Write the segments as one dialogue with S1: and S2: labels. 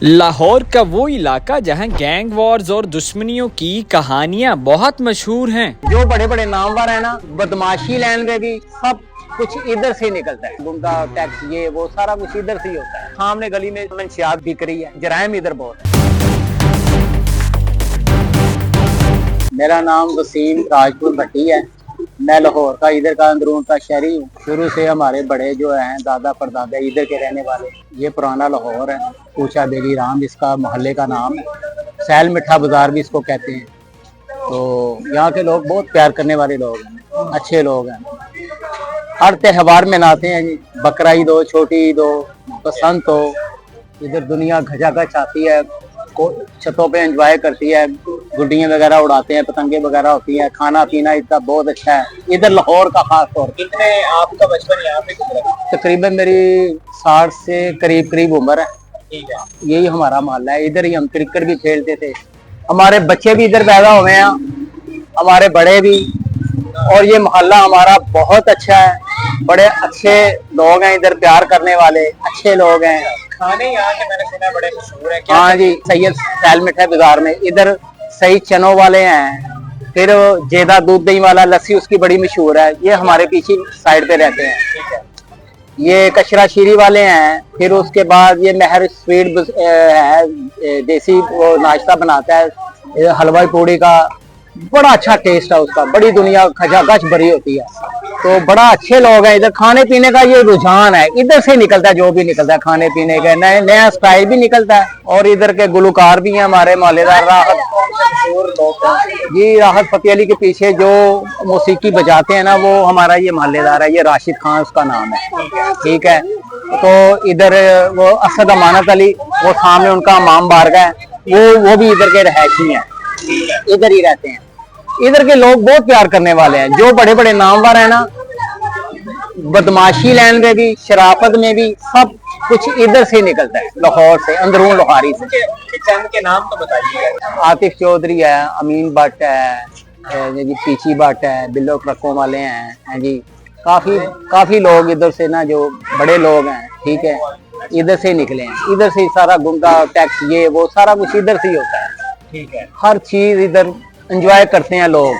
S1: लाहौर का वो इलाका जहां गैंग वॉर्स और दुश्मनियों की कहानियां बहुत मशहूर हैं।
S2: जो बड़े बड़े नामवर है ना, बदमाशी लाइन में भी सब कुछ इधर से निकलता है। गुंडा टैक्स ये वो सारा कुछ इधर से ही होता है। सामने गली में मंशियात बिक रही है, जराइम इधर बहुत है। मेरा नाम वसीम राजपूत भट्टी है। मैं लाहौर का इधर का अंदरून का शहरी हूँ। शुरू से हमारे बड़े जो हैं दादा परदादा इधर के रहने वाले। ये पुराना लाहौर है। पूछा बेली राम इसका मोहल्ले का नाम है। सैल मिठा बाजार भी इसको कहते हैं। तो यहाँ के लोग बहुत प्यार करने वाले लोग हैं, अच्छे लोग हैं। हर त्योहार मनाते हैं जी। बकरा ईद हो, छोटी ईद हो, बसंत हो, इधर दुनिया खचाखच आती है। छतों पे एंजॉय करती है, गुड्डियां वगैरह उड़ाते हैं, पतंगे वगैरह होती है। खाना पीना इतना बहुत अच्छा है इधर लाहौर का खास तौर।
S3: कितने आपका बचपन यहाँ पे गुजरा?
S2: तकरीबन मेरी 60 से करीब उम्र है।
S3: ठीक है।
S2: यही हमारा मोहल्ला है। इधर ही हम क्रिकेट भी खेलते थे। हमारे बच्चे भी इधर पैदा हुए हैं, हमारे बड़े भी। और ये मोहल्ला हमारा बहुत अच्छा है। बड़े अच्छे लोग हैं इधर, प्यार करने वाले अच्छे लोग हैं।
S3: खाने यहाँ के मैंने सुना बड़े मशहूर है।
S2: हाँ जी, सैयद सैल मिठा बाजार में इधर सही चनों वाले हैं। फिर जेदा दूध दही वाला लस्सी उसकी बड़ी मशहूर है। ये हमारे पीछे साइड पे रहते हैं।
S3: ठीक है।
S2: ये कचरा शीरी वाले हैं। फिर उसके बाद ये महर स्वीट है, देसी वो नाश्ता बनाता है हलवाई पूड़ी का। बड़ा अच्छा टेस्ट है उसका। बड़ी दुनिया खचाखच भरी होती है। तो बड़ा अच्छे लोग हैं इधर। खाने पीने का ये रुझान है, इधर से निकलता है। जो भी निकलता है खाने पीने का नया स्टाइल भी निकलता है। और इधर के गुलकार भी हैं हमारे मोहल्लेदार। राहत जी, राहत फतेह अली के पीछे जो मौसीकी बजाते हैं ना, वो हमारा ये मोहल्लेदार है। ये राशिद खान उसका नाम है। ठीक है। तो इधर वो असद अमानत अली, वो सामने उनका इमाम बारगाह है। वो भी इधर के रहायशी हैं, इधर ही रहते हैं। इधर के लोग बहुत प्यार करने वाले हैं। जो बड़े बड़े नामवर है ना, बदमाशी लाइन में भी, शराफत में भी, सब कुछ इधर से निकलता है, लाहौर से, अंदरून लोहारी से।
S3: चंद के नाम तो बताइए।
S2: आतिफ चौधरी है, अमीन भट्ट है जी, पीची भट्ट है, बिल्लो ट्रकों वाले हैं जी। काफी लोग इधर से ना, जो बड़े लोग हैं, ठीक है, इधर से निकले हैं। इधर से सारा गुंडा टैक्स ये वो सारा कुछ इधर से ही होता है।
S3: ठीक है।
S2: हर चीज इधर एंजॉय करते हैं लोग।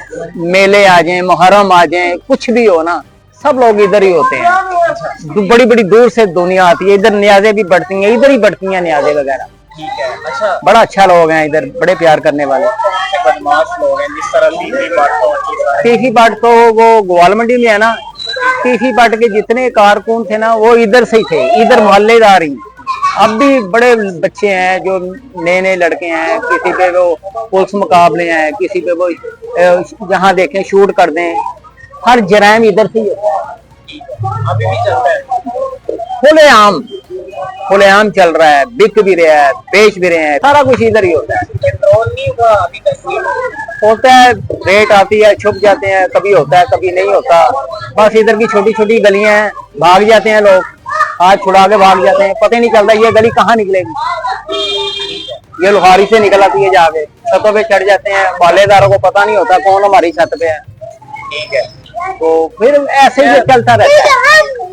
S2: मेले आ जाए, मुहर्रम आ जाए, कुछ भी हो ना, सब लोग इधर ही होते हैं। बड़ी बड़ी दूर से दुनिया आती है इधर। न्याज़ें भी बढ़ती हैं, इधर ही बढ़ती हैं न्याज़ें वगैरह।
S3: ठीक है। अच्छा,
S2: बड़ा अच्छा लोग हैं इधर, बड़े प्यार करने वाले।
S3: बदमाश लोग हैं जिस तरह
S2: तीखी बाट तो वो ग्वाल मंडी में है ना। तीखी बाट के जितने कारकुन थे ना, वो इधर से ही थे, इधर मोहल्लेदार ही। अब भी बड़े बच्चे हैं जो नए लड़के हैं। किसी पे वो पुलिस मुकाबले हैं, किसी पे वो जहाँ देखें शूट कर दें। हर जराइम इधर से ही होता है।
S3: अभी भी चलता है।
S2: खुलेआम चल रहा है, बिक भी रहा है, बेच भी रहे हैं, सारा कुछ इधर ही होता है।
S3: कंट्रोल नहीं हुआ अभी तक?
S2: होता है, रेट आती है, छुप जाते हैं, कभी होता है कभी नहीं होता। बस इधर की छोटी छोटी गलियां हैं, भाग जाते हैं लोग, हाथ छुड़ा के भाग जाते हैं। पता ही नहीं चलता ये गली कहाँ निकलेगी। ये लोहारी से निकल आती है, जाके छतों पे चढ़ जाते हैं। मोहल्लेदारों को पता नहीं होता कौन हमारी छत पे है।
S3: ठीक है।
S2: तो फिर ऐसे ही चलता रहता है।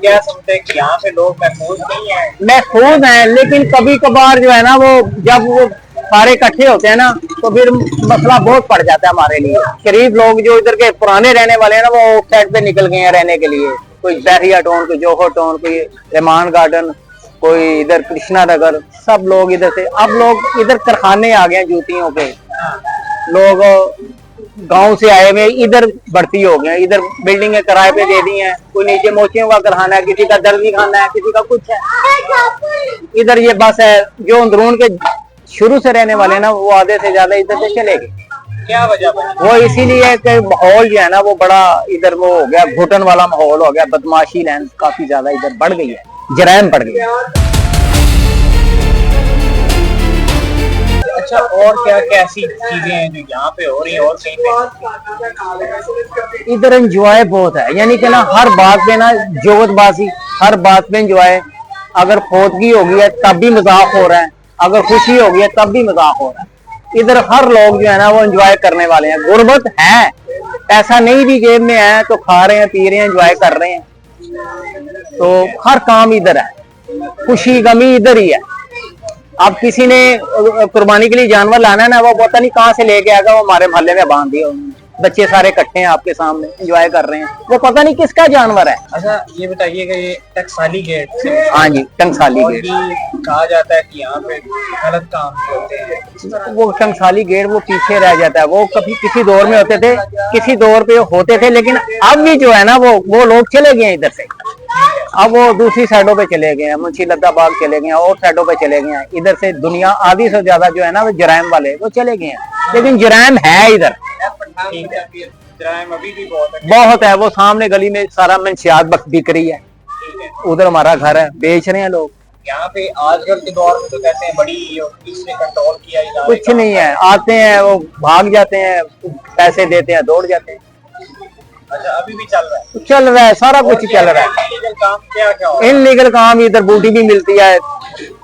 S3: क्या समझते हैं कि यहाँ पे लोग महफूज नहीं है?
S2: महफूज हैं, लेकिन कभी कभार जो है ना, वो जब वो सारे इकट्ठे होते हैं ना, तो फिर मसला बहुत पड़ जाता है हमारे लिए। गरीब लोग जो इधर के पुराने रहने वाले हैं ना, वो साइड पे निकल गए हैं रहने के लिए। कोई बहरिया टाउन, कोई जोहर टाउन, कोई रहमान गार्डन, कोई इधर कृष्णा नगर, सब लोग इधर से। अब लोग इधर कारखाने आ गए जूतियों के। लोग गांव से आए हुए इधर भर्ती हो गए। इधर बिल्डिंगें किराए पे दे दी हैं। कोई नीचे मोचियों का कारखाना है, किसी का दर्जी खाना है, किसी का कुछ है। इधर ये बस है, जो अंदरून के शुरू से रहने वाले ना, वो आधे से ज्यादा इधर से चले गए।
S3: क्या वजह बनी?
S2: वो इसीलिए कि माहौल जो है ना, वो बड़ा इधर वो हो गया, घुटन वाला माहौल हो गया। बदमाशी लाइन काफी ज्यादा इधर बढ़ गई है, जराइम बढ़ गई।
S3: अच्छा, और क्या कैसी चीजें हैं जो यहाँ पे हो रही है और कहीं पे?
S2: इधर एंजॉय बहुत है, यानी कि ना हर बात पे ना जोगतबाजी, हर बात पे एंजॉय। अगर फौतगी हो गई है तब भी मजाक हो रहा है, अगर खुशी हो गई है तब भी मजाक हो रहा है। इधर हर लोग जो है ना, वो एंजॉय करने वाले हैं। गुर्बत है, पैसा नहीं भी जेब में है तो खा रहे हैं, पी रहे हैं, एंजॉय कर रहे हैं। तो हर काम इधर है, खुशी गमी इधर ही है। अब किसी ने कुर्बानी के लिए जानवर लाना है ना, वो पता नहीं कहाँ से लेके आएगा, वो हमारे मोहल्ले में बांध दिया उन्होंने। बच्चे सारे इकट्ठे हैं आपके सामने, एंजॉय कर रहे हैं, वो पता नहीं किसका जानवर है।
S3: अच्छा ये बताइएगा, ये टकसाली गेट से
S2: हाँ जी, टंगसाली
S3: और
S2: गेट।
S3: भी कहा जाता है कि यहाँ पे गलत काम भी होते हैं, इस तरह
S2: वो टंगसाली गेट वो पीछे रह जाता है, वो कभी किसी दौर में होते थे, किसी दौर पे होते थे, लेकिन अब भी जो है ना वो लोग चले गए हैं इधर से। अब वो दूसरी साइडों पे चले गए हैं, मुंशी लद्दा बाग चले गए हैं और साइडों पे चले गए हैं। इधर से दुनिया आधी से ज्यादा जो है ना वो जराइम वाले वो चले गए हैं, लेकिन जराइम है इधर,
S3: ठीक है। जराइम अभी भी बहुत है।
S2: बहुत है। वो सामने गली में सारा मंशियात बिक रही है,
S3: ठीक है।
S2: उधर हमारा घर है, बेच रहे हैं लोग।
S3: यहाँ पे आजकल के दौर में तो कहते हैं बड़ी पुलिस ने कंट्रोल किया इदारे
S2: कुछ
S3: का।
S2: नहीं है, आते हैं वो भाग जाते हैं, पैसे देते हैं, दौड़ जाते हैं।
S3: अच्छा अभी भी चल रहा है?
S2: चल रहा है, सारा कुछ चल रहा है।
S3: इलीगल काम क्या क्या हो रहा है?
S2: इनलीगल काम इधर बूटी भी मिलती है,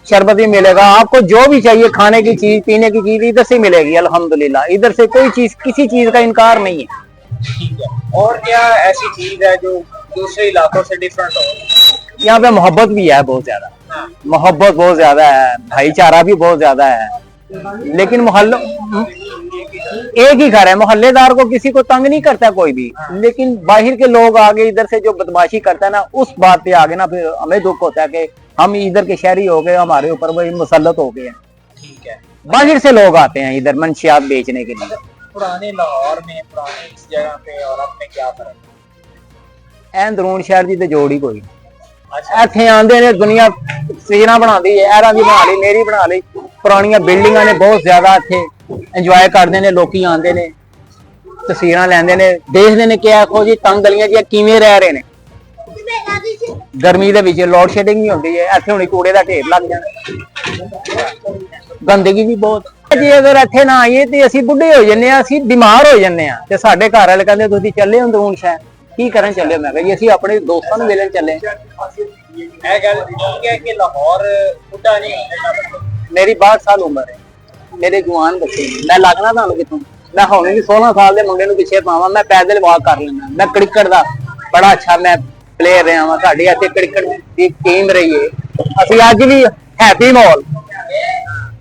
S2: शरबत भी मिलेगा, आपको जो भी चाहिए खाने की चीज पीने की चीज इधर से मिलेगी अल्हम्दुलिल्लाह। इधर से कोई चीज किसी चीज का इनकार नहीं है।
S3: ठीक है। और क्या ऐसी चीज है जो दूसरे इलाकों से डिफरेंट हो?
S2: यहाँ पे मोहब्बत भी है बहुत ज्यादा,
S3: हाँ।
S2: मोहब्बत बहुत ज्यादा है, भाईचारा भी बहुत ज्यादा है। लेकिन मोहल्लों एक ही घर है, मोहल्लेदार को किसी को तंग नहीं करता कोई भी, लेकिन बाहर के लोग आगे इधर से जो बदमाशी करता है ना, उस बात पे आगे ना फिर हमें दुख होता है कि हम इधर के शहरी हो गए, हमारे ऊपर वो मुसल्लत हो गए हैं।
S3: ठीक है।
S2: बाहर से लोग आते हैं इधर मंशियात बेचने के लिए।
S3: पुराने लाहौर में पुराने इस जगह पे और अब में क्या फर्क है?
S2: अंदरून शहर की तो जोड़ ही कोई नहीं।
S3: अच्छा
S2: ਇੱਥੇ ਆਂਦੇ ਨੇ ਦੁਨੀਆ ਤਸਵੀਰਾਂ ਬਣਾਉਂਦੀ ਹੈ, ਐਰਾਂ ਦੀ ਬਣਾ ਲਈ, ਮੇਰੀ ਬਣਾ ਲਈ। ਪੁਰਾਣੀਆਂ ਬਿਲਡਿੰਗਾਂ ਨੇ ਬਹੁਤ ਜ਼ਿਆਦਾ, ਇੱਥੇ ਇੰਜੋਏ ਕਰਦੇ ਨੇ ਲੋਕੀ, ਆਂਦੇ ਨੇ ਤਸਵੀਰਾਂ ਲੈਂਦੇ ਨੇ, ਦੇਖਦੇ ਨੇ ਕਿ ਆਖੋ ਜੀ ਤੰਗ ਗਲੀਆਂ ਜੀ ਕਿਵੇਂ ਰਹਿ ਰਹੇ ਨੇ। ਗਰਮੀ ਦੇ ਵਿੱਚ ਲੋਡ ਸ਼ੈਡਿੰਗ ਵੀ ਹੁੰਦੀ ਹੈ, ਇੱਥੇ ਹੁਣੀ ਕੂੜੇ ਦਾ ਢੇਰ ਲੱਗ ਜਾਣਾ, ਗੰਦਗੀ ਵੀ ਬਹੁਤ। ਜੇ ਅਗਰ ਇੱਥੇ ਨਾ ਆਈਏ ਤੇ ਅਸੀਂ ਬੁੱਢੇ ਹੋ ਜੰਨੇ ਆ, ਅਸੀਂ ਬਿਮਾਰ ਹੋ ਜੰਨੇ ਆ, ਤੇ ਸਾਡੇ ਘਰ ਵਾਲੇ ਕਹਿੰਦੇ ਤੁਸੀਂ ਚੱਲੇ ਅੰਦਰੂਨ ਸ਼ਹਿਰ ਕੀ ਕਰਨ ਚੱਲੇ? ਮੈਂ ਕਿਹਾ ਜੀ ਅਸੀਂ ਆਪਣੇ ਦੋਸਤਾਂ ਨੂੰ ਮਿਲਣ ਚੱਲੇ।
S3: ਇਹ ਗੱਲ ਠੀਕ ਹੈ ਕਿ ਲਾਹੌਰ ਬੁੱਢਾ ਨਹੀਂ ਹੁੰਦਾ।
S2: ਮੇਰੀ 62 ਸਾਲ ਉਮਰ ਹੈ, ਮੇਰੇ ਜਵਾਨ ਬੱਚੇ ਨੇ, ਮੈਂ ਲੱਗਣਾ ਤੁਹਾਨੂੰ ਕਿੱਥੋਂ? ਮੈਂ ਹੁਣ ਵੀ 16 ਸਾਲ ਦੇ ਮੁੰਡੇ ਨੂੰ ਪਿੱਛੇ ਪਾਵਾਂ, ਮੈਂ ਪੈਦਲ ਵਾਕ ਕਰ ਲੈਂਦਾ। ਮੈਂ ਕ੍ਰਿਕਟ ਦਾ ਬੜਾ ਅੱਛਾ ਮੈਂ ਪਲੇਅਰ ਰਿਹਾ ਵਾਂ, ਸਾਡੇ ਇੱਥੇ ਕ੍ਰਿਕਟ ਦੀ ਟੀਮ ਰਹੀ ਹੈ, ਅਸੀਂ ਅੱਜ ਵੀ ਹੈਪੀ ਮਾਹੌਲ।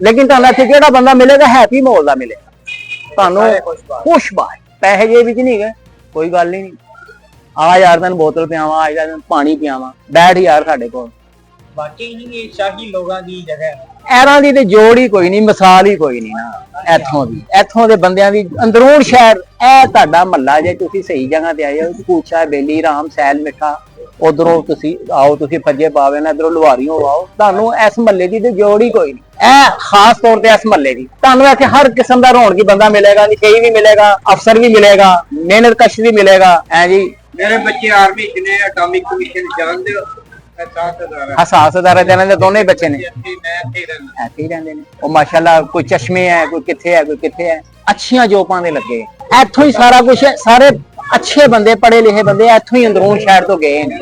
S2: ਲੇਕਿਨ ਤੁਹਾਨੂੰ ਇੱਥੇ ਕਿਹੜਾ ਬੰਦਾ ਮਿਲੇਗਾ ਹੈਪੀ ਮਾਹੌਲ ਦਾ ਮਿਲੇਗਾ ਤੁਹਾਨੂੰ? ਖੁਸ਼ਬਾਸ਼, ਪੈਸੇ ਜੇ ਵਿੱਚ ਨਹੀਂ ਗਏ, ਕੋਈ ਗੱਲ ਹੀ ਨਹੀਂ। ਆ ਯਾਰ ਤੈਨੂੰ ਬੋਤਲ ਪਿਆਵਾਂ, ਆ ਯਾਰ ਤੈਨੂੰ ਪਾਣੀ ਪਿਆਵਾਂ, ਬੈਠ ਯਾਰ ਸਾਡੇ ਕੋਲ।
S3: ਬਾਕੀ ਨਹੀਂ ਇਹ ਸ਼ਾਹੀ ਲੋਕਾਂ ਦੀ ਜਗ੍ਹਾ ਹੈ।
S2: ਐਰਾਂ ਦੀ ਤੇ ਜੋੜ ਹੀ ਕੋਈ ਨਹੀਂ, ਮਿਸਾਲ ਹੀ ਕੋਈ ਨਹੀਂ ਨਾ ਇੱਥੋਂ ਦੀ। ਇੱਥੋਂ ਦੇ ਬੰਦਿਆਂ ਦੀ ਅੰਦਰੂਨ ਸ਼ਹਿਰ, ਇਹ ਤੁਹਾਡਾ ਮਹੱਲਾ ਜੇ ਤੁਸੀਂ ਸਹੀ ਜਗ੍ਹਾ ਤੇ ਆਏ ਹੋ, ਕੂਚਾ ਬੇਲੀ ਰਾਮ ਸੈਲ ਮਿੱਠਾ, ਉਧਰੋਂ ਤੁਸੀਂ ਆਓ, ਤੁਸੀਂ ਫੱਜੇ ਪਾਵੇ ਨਾ, ਇਧਰੋਂ ਲੁਹਾਰੀਓਂ ਆਓ, ਤੁਹਾਨੂੰ ਇਸ ਮਹੱਲੇ ਦੀ ਤੇ ਜੋੜ ਹੀ ਕੋਈ ਨਹੀਂ। ਇਹ ਖਾਸ ਤੌਰ ਤੇ ਇਸ ਮਹੱਲੇ ਦੀ ਤੁਹਾਨੂੰ ਇੱਥੇ ਹਰ ਕਿਸਮ ਦਾ ਰੌਣਕੀ ਬੰਦਾ ਮਿਲੇਗਾ, ਨਿਸ਼ਈ ਵੀ ਮਿਲੇਗਾ, ਅਫਸਰ ਵੀ ਮਿਲੇਗਾ, ਮਿਹਨਤਕਸ਼ ਵੀ ਮਿਲੇਗਾ। ਐ ਜੀ
S3: ਮੇਰੇ ਬੱਚੇ ਆਰਮੀ ਚ ਨੇ, ਅਟਾਮਿਕ ਕਮਿਸ਼ਨ ਜਾਣਦੇ ਹੋ?
S2: ਹਸਾਸ ਅਦਾਰੇ ਦੇ ਇਹਨਾਂ ਦੇ ਦੋਨੇ ਬੱਚੇ ਨੇ,
S3: ਮੈਂ ਇੱਥੇ ਰਹਿੰਦਾ।
S2: ਇੱਥੇ ਹੀ ਰਹਿੰਦੇ ਨੇ ਉਹ ਮਾਸ਼ਾਅੱਲਾ। ਕੋਈ ਚਸ਼ਮੇ ਹੈ, ਕੋਈ ਕਿੱਥੇ ਹੈ, ਕੋਈ ਕਿੱਥੇ ਹੈ, ਅੱਛੀਆਂ ਜੋਪਾਂ ਦੇ ਲੱਗੇ। ਇੱਥੋਂ ਹੀ ਸਾਰਾ ਕੁਝ, ਸਾਰੇ ਅੱਛੇ ਬੰਦੇ, ਪੜ੍ਹੇ ਲਿਖੇ ਬੰਦੇ ਇੱਥੋਂ ਹੀ ਅੰਦਰੂਨ ਸ਼ਹਿਰ ਤੋਂ ਗਏ ਨੇ।